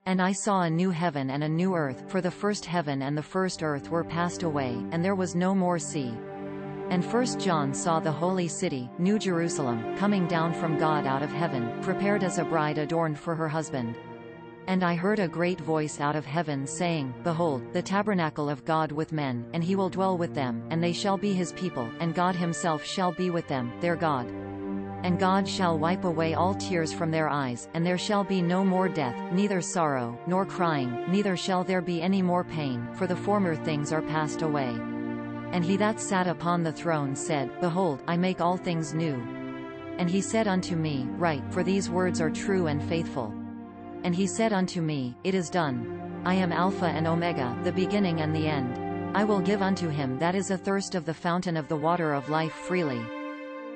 And I saw a new heaven and a new earth, for the first heaven and the first earth were passed away, and there was no more sea. And 1 John saw the holy city, New Jerusalem, coming down from God out of heaven, prepared as a bride adorned for her husband. And I heard a great voice out of heaven saying, Behold, the tabernacle of God with men, and he will dwell with them, and they shall be his people, and God himself shall be with them, their God. And God shall wipe away all tears from their eyes, and there shall be no more death, neither sorrow, nor crying, neither shall there be any more pain, for the former things are passed away. And he that sat upon the throne said, Behold, I make all things new. And he said unto me, Write, for these words are true and faithful. And he said unto me, It is done. I am Alpha and Omega, the beginning and the end. I will give unto him that is athirst of the fountain of the water of life freely.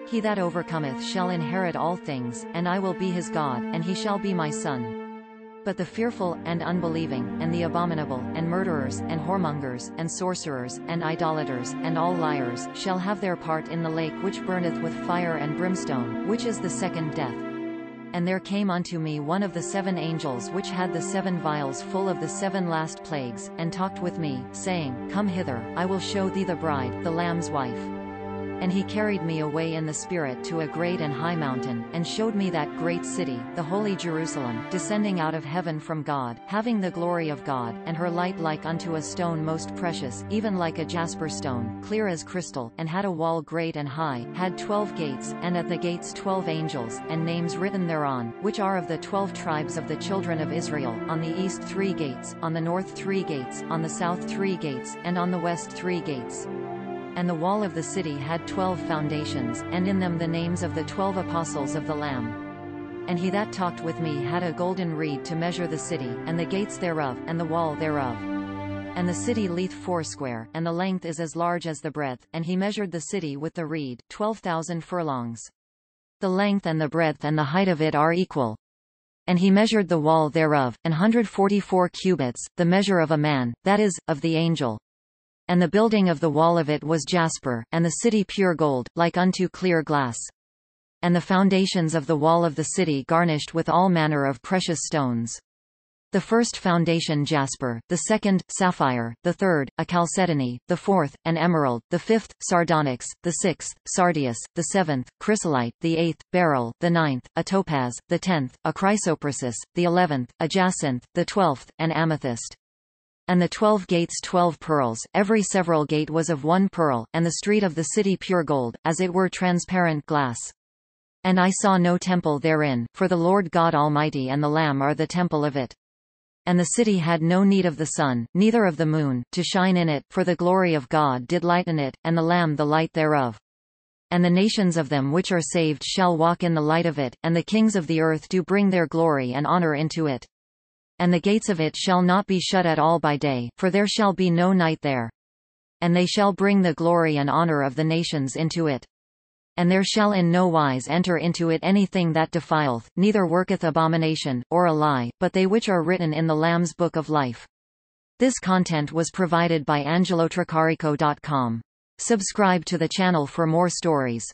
He that overcometh shall inherit all things, and I will be his God, and he shall be my son. But the fearful, and unbelieving, and the abominable, and murderers, and whoremongers, and sorcerers, and idolaters, and all liars, shall have their part in the lake which burneth with fire and brimstone, which is the second death. And there came unto me one of the 7 angels which had the 7 vials full of the 7 last plagues, and talked with me, saying, Come hither, I will show thee the bride, the Lamb's wife. And he carried me away in the Spirit to a great and high mountain, and showed me that great city, the holy Jerusalem, descending out of heaven from God, having the glory of God, and her light like unto a stone most precious, even like a jasper stone, clear as crystal, and had a wall great and high, had 12 gates, and at the gates 12 angels, and names written thereon, which are of the 12 tribes of the children of Israel, on the east 3 gates, on the north 3 gates, on the south 3 gates, and on the west 3 gates. And the wall of the city had 12 foundations, and in them the names of the 12 apostles of the Lamb. And he that talked with me had a golden reed to measure the city, and the gates thereof, and the wall thereof. And the city lieth foursquare, and the length is as large as the breadth, and he measured the city with the reed, 12,000 furlongs. The length and the breadth and the height of it are equal. And he measured the wall thereof, 144 cubits, the measure of a man, that is, of the angel. And the building of the wall of it was jasper, and the city pure gold, like unto clear glass. And the foundations of the wall of the city garnished with all manner of precious stones. The first foundation jasper, the second, sapphire, the third, a chalcedony, the fourth, an emerald, the fifth, sardonyx, the sixth, sardius, the seventh, chrysolite, the eighth, beryl, the ninth, a topaz, the 10th, a chrysoprasus, the 11th, a jacinth, the 12th, an amethyst. And the 12 gates 12 pearls, every several gate was of 1 pearl, and the street of the city pure gold, as it were transparent glass. And I saw no temple therein, for the Lord God Almighty and the Lamb are the temple of it. And the city had no need of the sun, neither of the moon, to shine in it, for the glory of God did lighten it, and the Lamb the light thereof. And the nations of them which are saved shall walk in the light of it, and the kings of the earth do bring their glory and honor into it. And the gates of it shall not be shut at all by day, for there shall be no night there. And they shall bring the glory and honor of the nations into it. And there shall in no wise enter into it anything that defileth, neither worketh abomination, or a lie, but they which are written in the Lamb's book of life. This content was provided by angelotricarico.com. Subscribe to the channel for more stories.